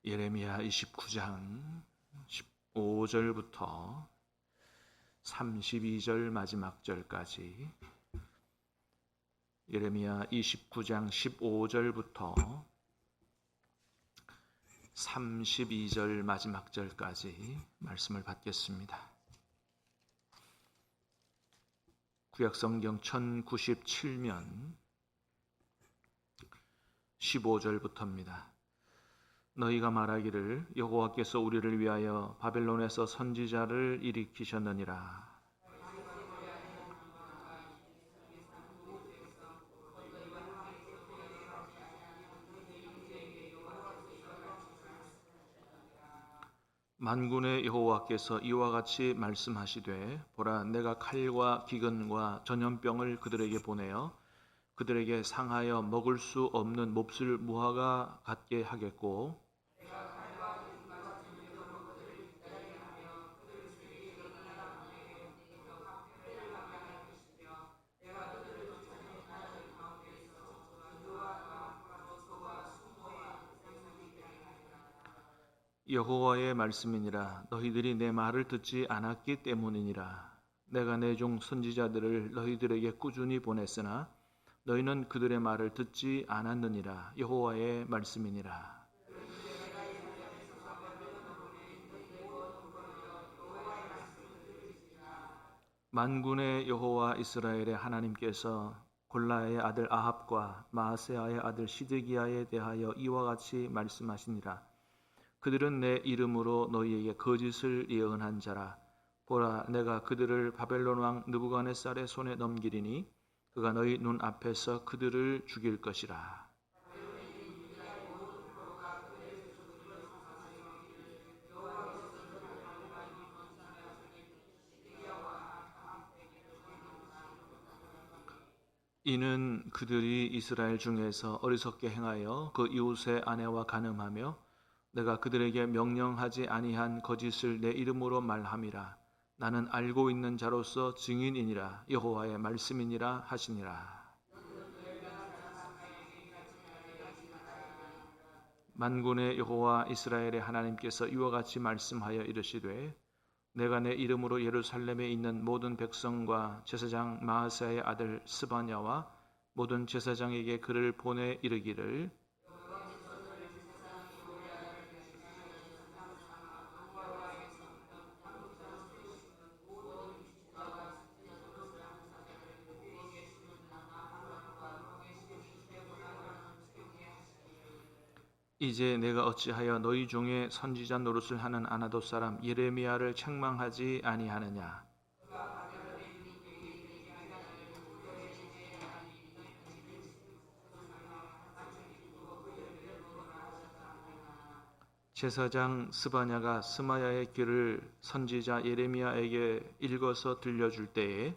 예레미야 29장 15절부터 32절 마지막 절까지, 예레미야 29장 15절부터 32절 마지막 절까지 말씀을 받겠습니다. 구약성경 1097면 15절부터입니다. 너희가 말하기를 여호와께서 우리를 위하여 바벨론에서 선지자를 일으키셨느니라. 만군의 여호와께서 이와 같이 말씀하시되, 보라, 내가 칼과 기근과 전염병을 그들에게 보내어 그들에게 상하여 먹을 수 없는 몹쓸 무화과 같게 하겠고, 여호와의 말씀이니라. 너희들이 내 말을 듣지 않았기 때문이니라. 내가 내 종 선지자들을 너희들에게 꾸준히 보냈으나 너희는 그들의 말을 듣지 않았느니라. 여호와의 말씀이니라. 만군의 여호와 이스라엘의 하나님께서 골라의 아들 아합과 마아세야의 아들 시드기야에 대하여 이와 같이 말씀하시니라. 그들은 내 이름으로 너희에게 거짓을 예언한 자라. 보라, 내가 그들을 바벨론 왕 느부갓네살의 손에 넘기리니 그가 너희 눈 앞에서 그들을 죽일 것이라. 이는 그들이 이스라엘 중에서 어리석게 행하여 그 이웃의 아내와 간음하며 내가 그들에게 명령하지 아니한 거짓을 내 이름으로 말함이라. 나는 알고 있는 자로서 증인이니라. 여호와의 말씀이니라 하시니라. 만군의 여호와 이스라엘의 하나님께서 이와 같이 말씀하여 이르시되, 내가 내 이름으로 예루살렘에 있는 모든 백성과 제사장 마아세야의 아들 스바냐와 모든 제사장에게 그를 보내 이르기를, 이제 내가 어찌하여 너희 중에 선지자 노릇을 하는 아나돗 사람 예레미야를 책망하지 아니하느냐. 제사장 스바냐가 스마야의 글을 선지자 예레미야에게 읽어서 들려줄 때에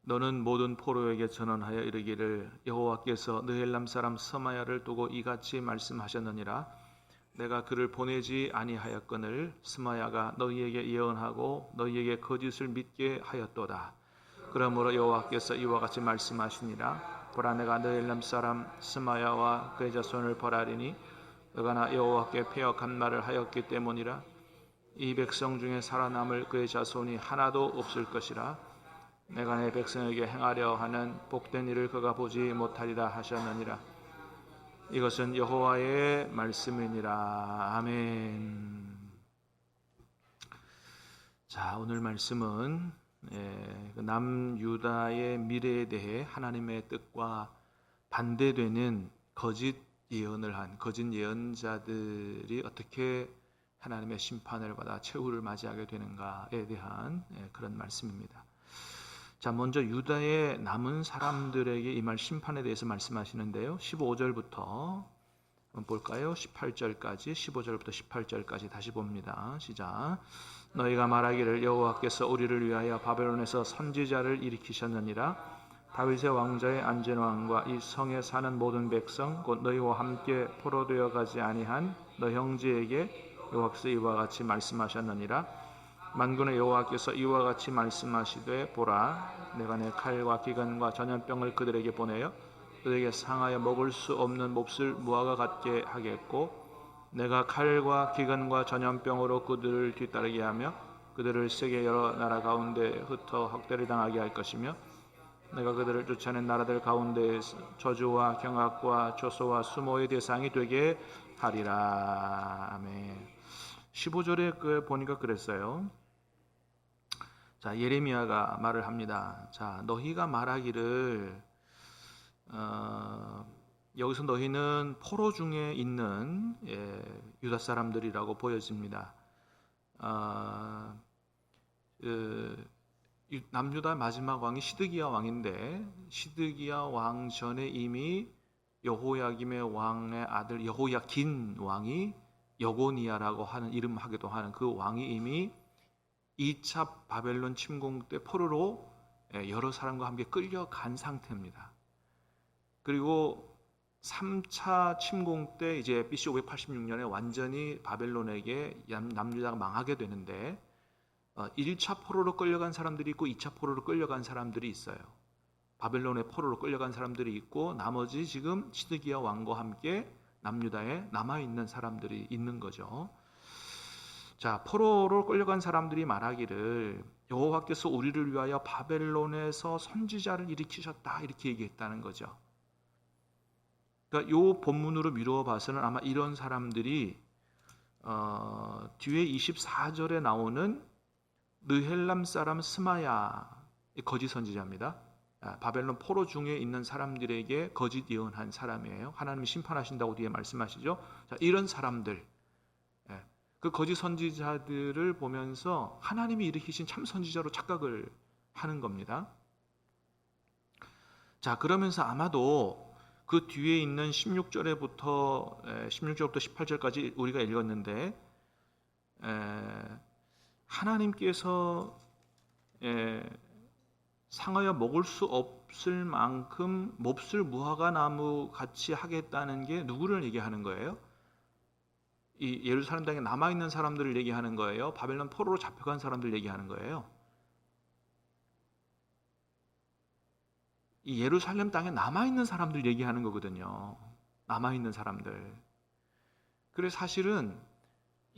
너는 모든 포로에게 전언하여 이르기를, 여호와께서 느헬람 사람 스마야를 두고 이같이 말씀하셨느니라. 내가 그를 보내지 아니하였거늘 스마야가 너희에게 예언하고 너희에게 거짓을 믿게 하였도다. 그러므로 여호와께서 이와 같이 말씀하시니라. 보라, 내가 느헬람 사람 스마야와 그의 자손을 벌하리니 그가 나 여호와께 패역한 말을 하였기 때문이라. 이 백성 중에 살아남을 그의 자손이 하나도 없을 것이라. 내가 내 백성에게 행하려 하는 복된 일을 그가 보지 못하리라 하셨느니라. 이것은 여호와의 말씀이니라. 아멘. 자, 오늘 말씀은 남유다의 미래에 대해 하나님의 뜻과 반대되는 거짓 예언을 한 거짓 예언자들이 어떻게 하나님의 심판을 받아 최후를 맞이하게 되는가에 대한 그런 말씀입니다. 자, 먼저 유다의 남은 사람들에게 임할 심판에 대해서 말씀하시는데요. 15절부터 볼까요? 18절까지, 15절부터 18절까지 다시 봅니다. 시작. 너희가 말하기를 여호와께서 우리를 위하여 바벨론에서 선지자를 일으키셨느니라. 다윗의 왕좌에 앉은 왕과 이 성에 사는 모든 백성 곧 너희와 함께 포로되어 가지 아니한 너 형제에게 여호와께서 이와 같이 말씀하셨느니라. 만군의 여호와께서 이와 같이 말씀하시되, 보라, 내가 내 칼과 기근과 전염병을 그들에게 보내어 그들에게 상하여 먹을 수 없는 몹쓸 무화과 같게 하겠고 내가 칼과 기근과 전염병으로 그들을 뒤따르게 하며 그들을 세계 여러 나라 가운데 흩어 학대를 당하게 할 것이며 내가 그들을 쫓아낸 나라들 가운데에서 저주와 경악과 조소와 수모의 대상이 되게 하리라. 아멘. 15절에 보니까 그랬어요. 자, 예레미야가 말을 합니다. 자, 너희가 말하기를 여기서 너희는 포로 중에 있는 유다 사람들이라고 보여집니다. 남유다 마지막 왕이 시드기야 왕인데 시드기야 왕 전에 이미 여호야김의 왕의 아들 여호야긴 왕이 여고니아라고 하는 이름하기도 하는 그 왕이 이미 2차 바벨론 침공 때 포로로 여러 사람과 함께 끌려간 상태입니다. 그리고 3차 침공 때 이제 BC 586년에 완전히 바벨론에게 남유다가 망하게 되는데 1차 포로로 끌려간 사람들이 있고 2차 포로로 끌려간 사람들이 있어요. 바벨론의 포로로 끌려간 사람들이 있고 나머지 지금 시드기야 왕과 함께 남유다에 남아있는 사람들이 있는 거죠. 자, 포로로 끌려간 사람들이 말하기를 여호와께서 우리를 위하여 바벨론에서 선지자를 일으키셨다 이렇게 얘기했다는 거죠. 그러니까 이 본문으로 미루어 봐서는 아마 이런 사람들이 뒤에 24절에 나오는 느헬람 사람 스마야 거짓 선지자입니다. 바벨론 포로 중에 있는 사람들에게 거짓 예언한 사람이에요. 하나님이 심판하신다고 뒤에 말씀하시죠. 자, 이런 사람들, 그 거짓 선지자들을 보면서 하나님이 일으키신 참 선지자로 착각을 하는 겁니다. 자, 그러면서 아마도 그 뒤에 있는 16절부터 18절까지 우리가 읽었는데 하나님께서 상하여 먹을 수 없을 만큼 몹쓸 무화과 나무 같이 하겠다는 게 누구를 얘기하는 거예요? 이 예루살렘 땅에 남아있는 사람들을 얘기하는 거예요? 바벨론 포로로 잡혀간 사람들 얘기하는 거예요? 이 예루살렘 땅에 남아있는 사람들 얘기하는 거거든요. 남아있는 사람들. 그래서 사실은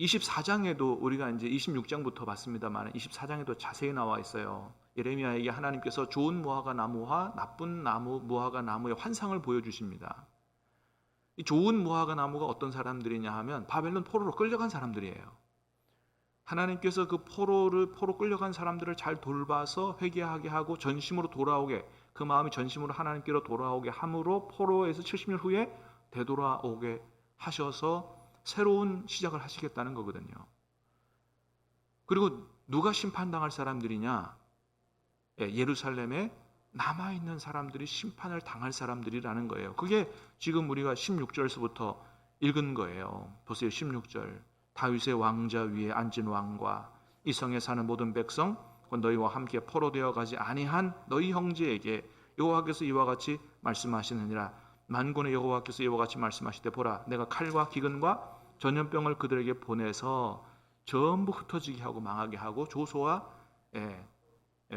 24장에도 우리가 이제 26장부터 봤습니다만 24장에도 자세히 나와 있어요. 예레미야에게 하나님께서 좋은 무화과 나무와 나쁜 나무 무화과 나무의 환상을 보여주십니다. 이 좋은 무화과 나무가 어떤 사람들이냐 하면 바벨론 포로로 끌려간 사람들이에요. 하나님께서 그 포로 끌려간 사람들을 잘 돌봐서 회개하게 하고 전심으로 돌아오게, 그 마음이 전심으로 하나님께로 돌아오게 함으로 포로에서 70년 후에 되돌아오게 하셔서 새로운 시작을 하시겠다는 거거든요. 그리고 누가 심판당할 사람들이냐? 예루살렘에 남아있는 사람들이 심판을 당할 사람들이라는 거예요. 그게 지금 우리가 16절에서부터 읽은 거예요. 보세요. 16절. 다윗의 왕자 위에 앉은 왕과 이 성에 사는 모든 백성 너희와 함께 포로되어 가지 아니한 너희 형제에게 여호와께서 이와 같이 말씀하시느니라. 만군의 여호와께서 이와 같이 말씀하시되 보라 내가 칼과 기근과 전염병을 그들에게 보내서 전부 흩어지게 하고 망하게 하고 조소와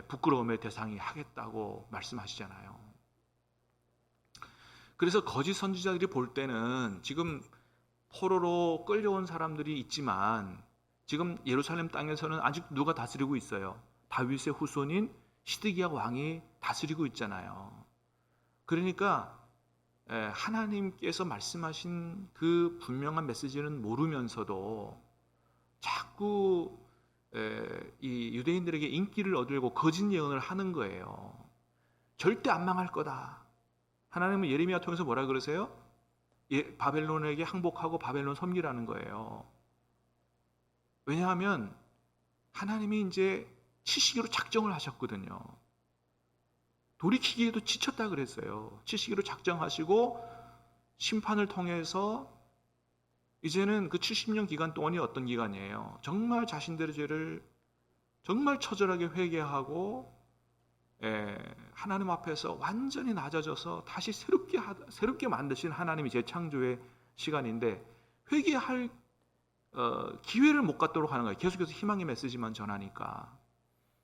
부끄러움의 대상이 하겠다고 말씀하시잖아요. 그래서 거짓 선지자들이 볼 때는 지금 포로로 끌려온 사람들이 있지만 지금 예루살렘 땅에서는 아직 누가 다스리고 있어요? 다윗의 후손인 시드기야 왕이 다스리고 있잖아요. 그러니까 하나님께서 말씀하신 그 분명한 메시지는 모르면서도 자꾸 이 유대인들에게 인기를 얻으려고 거짓 예언을 하는 거예요. 절대 안 망할 거다. 하나님은 예레미야 통해서 뭐라 그러세요? 바벨론에게 항복하고 바벨론 섬기라는 거예요. 왜냐하면 하나님이 이제 치시기로 작정을 하셨거든요. 돌이키기에도 지쳤다 그랬어요. 치시기로 작정하시고 심판을 통해서 이제는 그 70년 기간 동안이 어떤 기간이에요? 정말 자신들의 죄를 정말 처절하게 회개하고 하나님 앞에서 완전히 낮아져서 다시 새롭게 만드신 하나님이 재창조의 시간인데 회개할 기회를 못 갖도록 하는 거예요. 계속해서 희망의 메시지만 전하니까.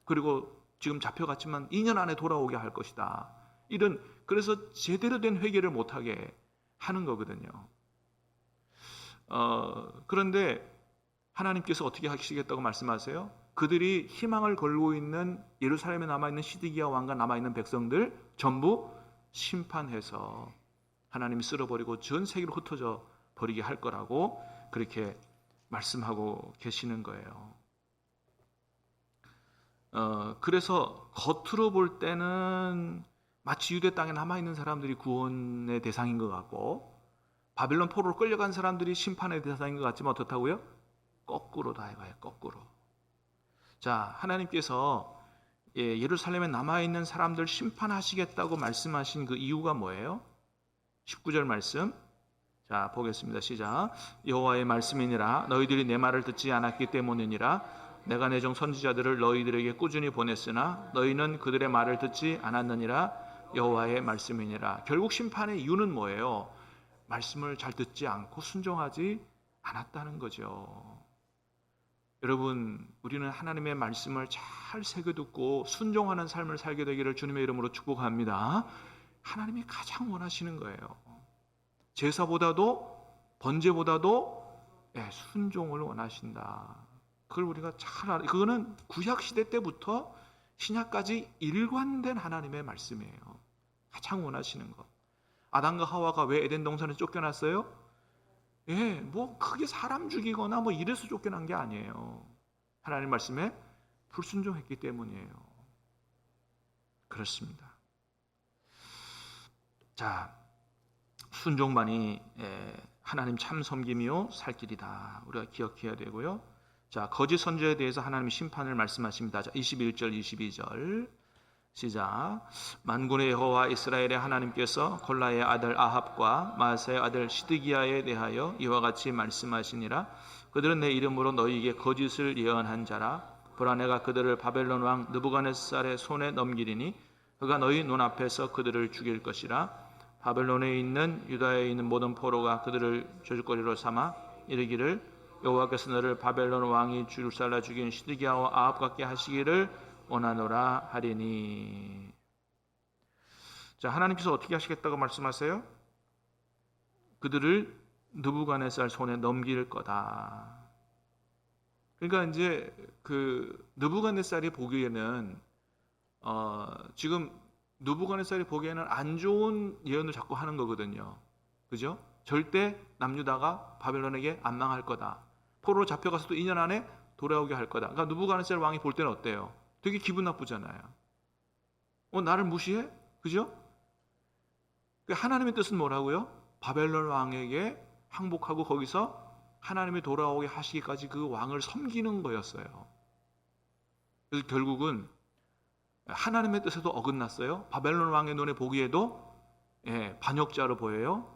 그리고 지금 잡혀갔지만 2년 안에 돌아오게 할 것이다. 이런 그래서 제대로 된 회개를 못하게 하는 거거든요. 그런데 하나님께서 어떻게 하시겠다고 말씀하세요? 그들이 희망을 걸고 있는 예루살렘에 남아있는 시드기야 왕과 남아있는 백성들 전부 심판해서 하나님이 쓸어버리고 전 세계로 흩어져 버리게 할 거라고 그렇게 말씀하고 계시는 거예요. 그래서 겉으로 볼 때는 마치 유대 땅에 남아있는 사람들이 구원의 대상인 것 같고 바벨론 포로로 끌려간 사람들이 심판의 대상인 것 같지만 어떻다고요? 거꾸로다 이거예요. 거꾸로. 자, 하나님께서 예루살렘에 남아있는 사람들 심판하시겠다고 말씀하신 그 이유가 뭐예요? 19절 말씀. 자, 보겠습니다. 시작. 여호와의 말씀이니라 너희들이 내 말을 듣지 않았기 때문이니라 내가 내 종 선지자들을 너희들에게 꾸준히 보냈으나 너희는 그들의 말을 듣지 않았느니라 여호와의 말씀이니라. 결국 심판의 이유는 뭐예요? 말씀을 잘 듣지 않고 순종하지 않았다는 거죠. 여러분, 우리는 하나님의 말씀을 잘 새겨듣고 순종하는 삶을 살게 되기를 주님의 이름으로 축복합니다. 하나님이 가장 원하시는 거예요. 제사보다도 번제보다도 순종을 원하신다. 그걸 우리가 잘 알아요. 그거는 구약 시대 때부터 신약까지 일관된 하나님의 말씀이에요. 가장 원하시는 것. 아담과 하와가 왜 에덴 동산에 쫓겨났어요? 뭐 크게 사람 죽이거나 뭐 이래서 쫓겨난 게 아니에요. 하나님 말씀에 불순종했기 때문이에요. 그렇습니다. 자, 순종만이 하나님 참 섬김이요 살 길이다. 우리가 기억해야 되고요. 자, 거짓 선지자에 대해서 하나님 심판을 말씀하십니다. 자, 21절 22절 시작. 만군의 여호와 이스라엘의 하나님께서 골라의 아들 아합과 마아스의 아들 시드기야에 대하여 이와 같이 말씀하시니라. 그들은 내 이름으로 너희에게 거짓을 예언한 자라. 보라 내가 그들을 바벨론 왕 느부갓네살의 손에 넘기리니 그가 너희 눈앞에서 그들을 죽일 것이라. 바벨론에 있는 유다에 있는 모든 포로가 그들을 저주거리로 삼아 이르기를 여호와께서 너를 바벨론 왕이 줄살라 죽인 시드기야와 아합 같게 하시기를 원하노라 하리니. 자, 하나님께서 어떻게 하시겠다고 말씀하세요? 그들을 느부갓네살 손에 넘길 거다. 그러니까 이제 그 느부갓네살이 보기에는 지금 느부갓네살이 보기에는 안 좋은 예언을 자꾸 하는 거거든요. 그죠? 절대 남유다가 바벨론에게 안 망할 거다. 포로로 잡혀가서도 2년 안에 돌아오게 할 거다. 그러니까 느부갓네살 왕이 볼 때는 어때요? 되게 기분 나쁘잖아요. 나를 무시해? 그죠? 하나님의 뜻은 뭐라고요? 바벨론 왕에게 항복하고 거기서 하나님이 돌아오게 하시기까지 그 왕을 섬기는 거였어요. 그래서 결국은 하나님의 뜻에도 어긋났어요. 바벨론 왕의 눈에 보기에도 반역자로 보여요.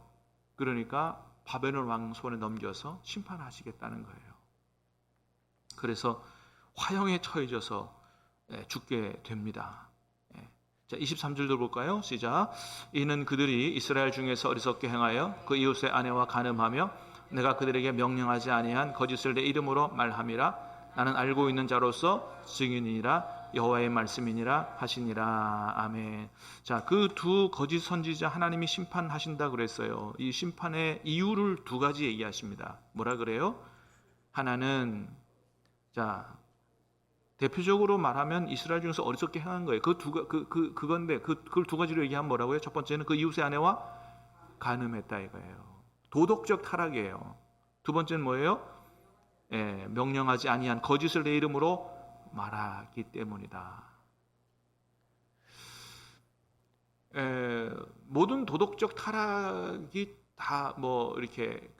그러니까 바벨론 왕 손에 넘겨서 심판하시겠다는 거예요. 그래서 화형에 처해져서 죽게 됩니다. 자, 23절도 볼까요? 시작. 이는 그들이 이스라엘 중에서 어리석게 행하여 그 이웃의 아내와 간음하며 내가 그들에게 명령하지 아니한 거짓을 내 이름으로 말함이라. 나는 알고 있는 자로서 증인이니라. 여호와의 말씀이니라 하시니라. 아멘. 자, 그 두 거짓 선지자 하나님이 심판하신다 그랬어요. 이 심판의 이유를 두 가지 얘기하십니다. 뭐라 그래요? 하나는 자, 대표적으로 말하면 이스라엘 중에서 어리석게 행한 거예요. 그건데 그걸 두 가지로 얘기하면 뭐라고요? 첫 번째는 그 이웃의 아내와 간음했다 이거예요. 도덕적 타락이에요. 두 번째는 뭐예요? 명령하지 아니한 거짓을 내 이름으로 말하기 때문이다. 모든 도덕적 타락이 다 뭐 이렇게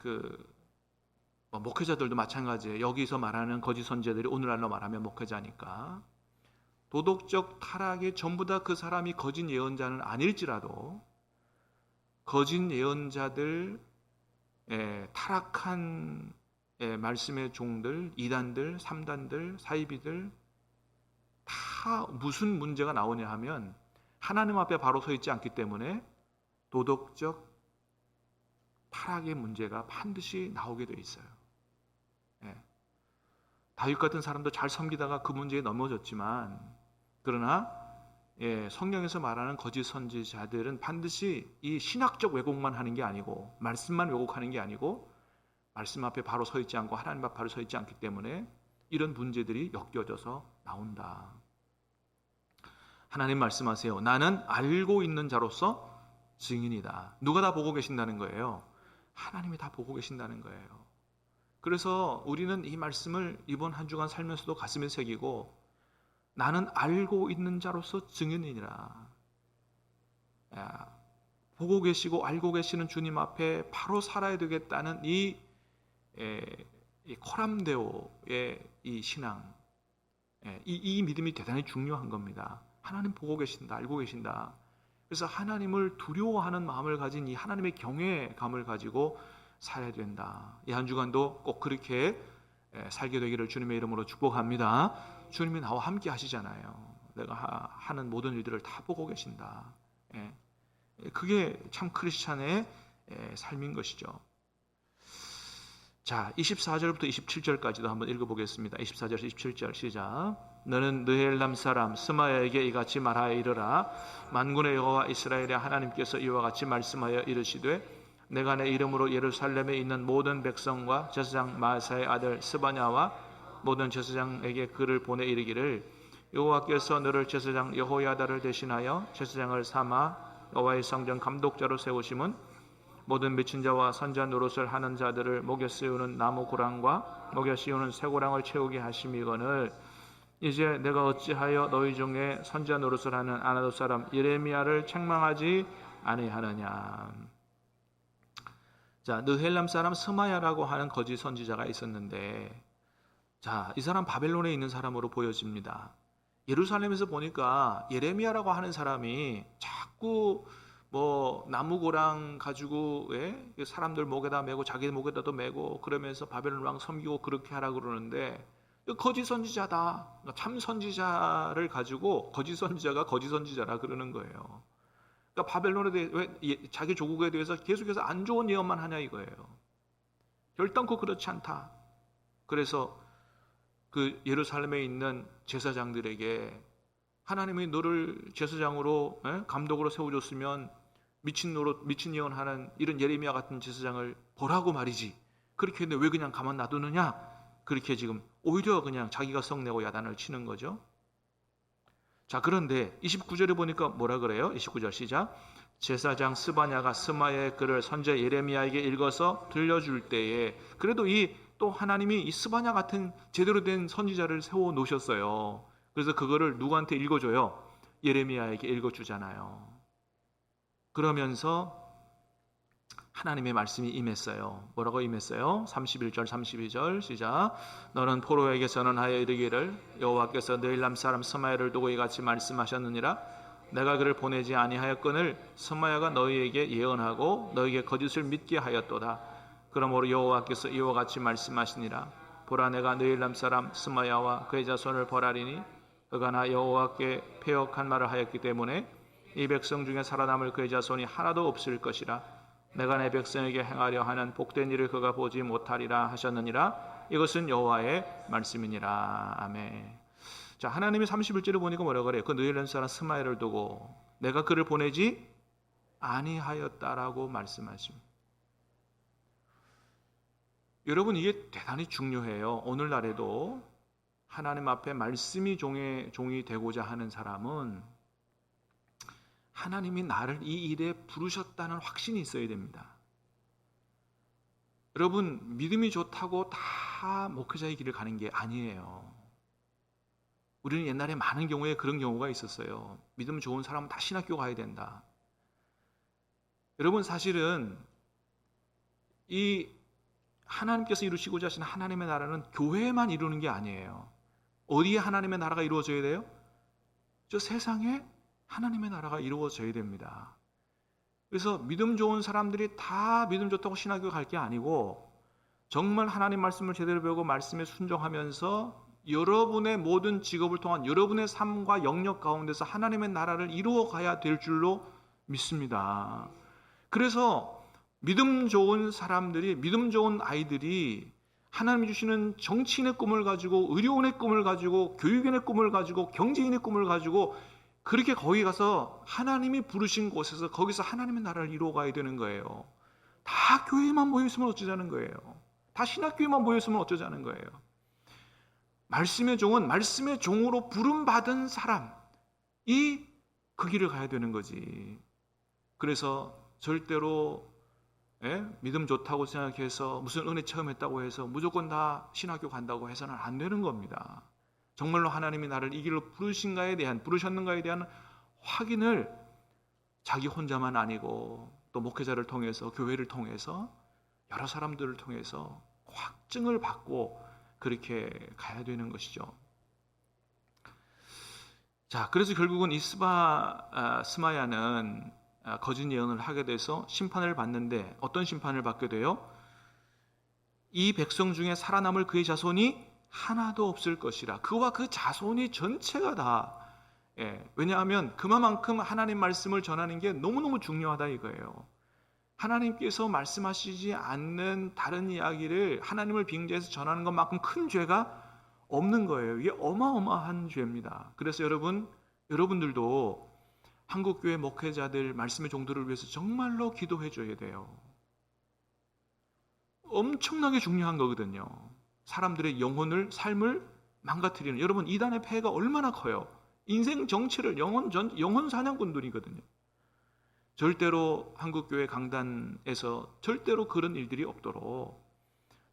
목회자들도 마찬가지예요. 여기서 말하는 거짓 선지자들이 오늘날로 말하면 목회자니까 도덕적 타락이 전부 다 그 사람이 거짓 예언자는 아닐지라도 거짓 예언자들, 타락한 말씀의 종들, 이단들, 삼단들, 사이비들 다 무슨 문제가 나오냐 하면 하나님 앞에 바로 서 있지 않기 때문에 도덕적 타락의 문제가 반드시 나오게 돼 있어요. 다윗 같은 사람도 잘 섬기다가 그 문제에 넘어졌지만 그러나 성경에서 말하는 거짓 선지자들은 반드시 이 신학적 왜곡만 하는 게 아니고, 말씀만 왜곡하는 게 아니고, 말씀 앞에 바로 서 있지 않고 하나님 앞에 바로 서 있지 않기 때문에 이런 문제들이 엮여져서 나온다. 하나님 말씀하세요. 나는 알고 있는 자로서 증인이다. 누가 다 보고 계신다는 거예요? 하나님이 다 보고 계신다는 거예요. 그래서 우리는 이 말씀을 이번 한 주간 살면서도 가슴에 새기고, 나는 알고 있는 자로서 증인이라. 보고 계시고 알고 계시는 주님 앞에 바로 살아야 되겠다는 이 코람데오의 이 신앙, 이 믿음이 대단히 중요한 겁니다. 하나님 보고 계신다, 알고 계신다. 그래서 하나님을 두려워하는 마음을 가진 이 하나님의 경외감을 가지고 살아야 된다. 이 한 주간도 꼭 그렇게 살게 되기를 주님의 이름으로 축복합니다. 주님이 나와 함께 하시잖아요. 내가 하는 모든 일들을 다 보고 계신다. 그게 참 크리스찬의 삶인 것이죠. 자, 24절부터 27절까지도 한번 읽어보겠습니다. 24절에서 27절 시작. 너는 느헬람 사람 스마야에게 이같이 말하여 이르라. 만군의 여호와 이스라엘의 하나님께서 이와 같이 말씀하여 이르시되, 내가 내 이름으로 예루살렘에 있는 모든 백성과 제사장 마아사의 아들 스바냐와 모든 제사장에게 글을 보내 이르기를, 여호와께서 너를 제사장 여호야다를 대신하여 제사장을 삼아 여호와의 성전 감독자로 세우심은 모든 미친 자와 선자 노릇을 하는 자들을 목에 씌우는 나무 고랑과 목에 씌우는 쇠고랑을 채우게 하심이거늘, 이제 내가 어찌하여 너희 중에 선자 노릇을 하는 아나도 사람 예레미야를 책망하지 아니하느냐. 자, 느헬람 사람 스마야라고 하는 거짓 선지자가 있었는데, 자, 이 사람 바벨론에 있는 사람으로 보여집니다. 예루살렘에서 보니까 예레미야라고 하는 사람이 자꾸 나무고랑 가지고 사람들 목에다 메고 자기 목에다도 메고 그러면서 바벨론 왕 섬기고 그렇게 하라 그러는데, 거짓 선지자다. 참 선지자를 가지고 거짓 선지자가 거짓 선지자라 그러는 거예요. 그러니까 바벨론에 대해 왜 자기 조국에 대해서 계속해서 안 좋은 예언만 하냐 이거예요. 결단코 그렇지 않다. 그래서 그 예루살렘에 있는 제사장들에게 하나님이 너를 제사장으로 감독으로 세워줬으면 미친 예언하는 이런 예레미야 같은 제사장을 보라고 말이지. 그렇게 했는데 왜 그냥 가만 놔두느냐? 그렇게 지금 오히려 그냥 자기가 성내고 야단을 치는 거죠. 자, 그런데 29절에 보니까 뭐라 그래요? 29절 시작. 제사장 스바냐가 스마야의 글을 선지자 예레미야에게 읽어서 들려줄 때에, 그래도 또 하나님이 이 스바냐 같은 제대로 된 선지자를 세워 놓으셨어요. 그래서 그거를 누구한테 읽어줘요? 예레미야에게 읽어주잖아요. 그러면서 하나님의 말씀이 임했어요. 뭐라고 임했어요? 31절 32절 시작. 너는 포로에게 선언하여 이르기를, 여호와께서 느헬람 사람 스마야를 두고 이같이 말씀하셨느니라. 내가 그를 보내지 아니하였거늘 스마야가 너희에게 예언하고 너희에게 거짓을 믿게 하였도다. 그러므로 여호와께서 이와 같이 말씀하시니라. 보라, 내가 느헬람 사람 스마야와 그의 자손을 벌하리니 그가 나 여호와께 패역한 말을 하였기 때문에 이 백성 중에 살아남을 그의 자손이 하나도 없을 것이라. 내가 내 백성에게 행하려 하는 복된 일을 그가 보지 못하리라 하셨느니라. 이것은 여호와의 말씀이니라. 아멘. 자, 하나님이 31절에 보니까 뭐라고 그래요? 그 느헬람 사람 스마야를 두고 내가 그를 보내지 아니하였다라고 말씀하십니다. 여러분, 이게 대단히 중요해요. 오늘날에도 하나님 앞에 말씀이 종이 되고자 하는 사람은 하나님이 나를 이 일에 부르셨다는 확신이 있어야 됩니다. 여러분, 믿음이 좋다고 다 목회자의 길을 가는 게 아니에요. 우리는 옛날에 많은 경우에 그런 경우가 있었어요. 믿음 좋은 사람은 다 신학교 가야 된다. 여러분, 사실은 이 하나님께서 이루시고자 하시는 하나님의 나라는 교회에만 이루는 게 아니에요. 어디에 하나님의 나라가 이루어져야 돼요? 저 세상에 하나님의 나라가 이루어져야 됩니다. 그래서 믿음 좋은 사람들이 다 믿음 좋다고 신학교 갈 게 아니고, 정말 하나님 말씀을 제대로 배우고 말씀에 순종하면서 여러분의 모든 직업을 통한 여러분의 삶과 영역 가운데서 하나님의 나라를 이루어 가야 될 줄로 믿습니다. 그래서 믿음 좋은 사람들이, 믿음 좋은 아이들이 하나님이 주시는 정치인의 꿈을 가지고, 의료인의 꿈을 가지고, 교육인의 꿈을 가지고, 경제인의 꿈을 가지고 그렇게 거기 가서 하나님이 부르신 곳에서 거기서 하나님의 나라를 이루어가야 되는 거예요. 다 교회만 모였으면 어쩌자는 거예요. 다 신학교에만 모였으면 어쩌자는 거예요. 말씀의 종은 말씀의 종으로 부름받은 사람이 그 길을 가야 되는 거지. 그래서 절대로 믿음 좋다고 생각해서 무슨 은혜 체험했다고 해서 무조건 다 신학교 간다고 해서는 안 되는 겁니다. 정말로 하나님이 나를 이 길로 부르셨는가에 대한 확인을 자기 혼자만 아니고 또 목회자를 통해서, 교회를 통해서, 여러 사람들을 통해서 확증을 받고 그렇게 가야 되는 것이죠. 자, 그래서 결국은 이 스마야는 거짓 예언을 하게 돼서 심판을 받는데, 어떤 심판을 받게 돼요? 이 백성 중에 살아남을 그의 자손이 하나도 없을 것이라. 그와 그 자손이 전체가 다, 왜냐하면 그만큼 하나님 말씀을 전하는 게 너무너무 중요하다 이거예요. 하나님께서 말씀하시지 않는 다른 이야기를 하나님을 빙자해서 전하는 것만큼 큰 죄가 없는 거예요. 이게 어마어마한 죄입니다. 그래서 여러분들도 한국교회 목회자들, 말씀의 종들을 위해서 정말로 기도해 줘야 돼요. 엄청나게 중요한 거거든요. 사람들의 영혼을, 삶을 망가뜨리는, 여러분 이단의 폐해가 얼마나 커요. 인생 정치를 영혼 사냥꾼들이거든요. 절대로 한국교회 강단에서 절대로 그런 일들이 없도록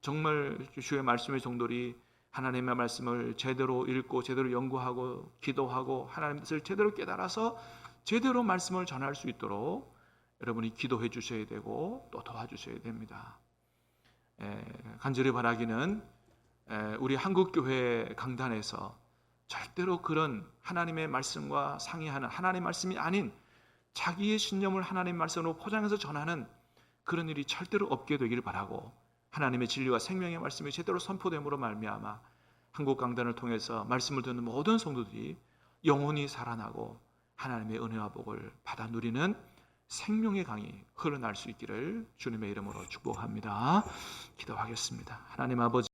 정말 주의 말씀의 종들이 하나님의 말씀을 제대로 읽고 제대로 연구하고 기도하고 하나님의 뜻을 제대로 깨달아서 제대로 말씀을 전할 수 있도록 여러분이 기도해 주셔야 되고 또 도와주셔야 됩니다. 간절히 바라기는 우리 한국교회 강단에서 절대로 그런 하나님의 말씀과 상의하는, 하나님의 말씀이 아닌 자기의 신념을 하나님 말씀으로 포장해서 전하는 그런 일이 절대로 없게 되길 바라고, 하나님의 진리와 생명의 말씀이 제대로 선포됨으로 말미암아 한국 강단을 통해서 말씀을 듣는 모든 성도들이 영혼이 살아나고 하나님의 은혜와 복을 받아 누리는 생명의 강이 흘러날 수 있기를 주님의 이름으로 축복합니다. 기도하겠습니다. 하나님 아버지,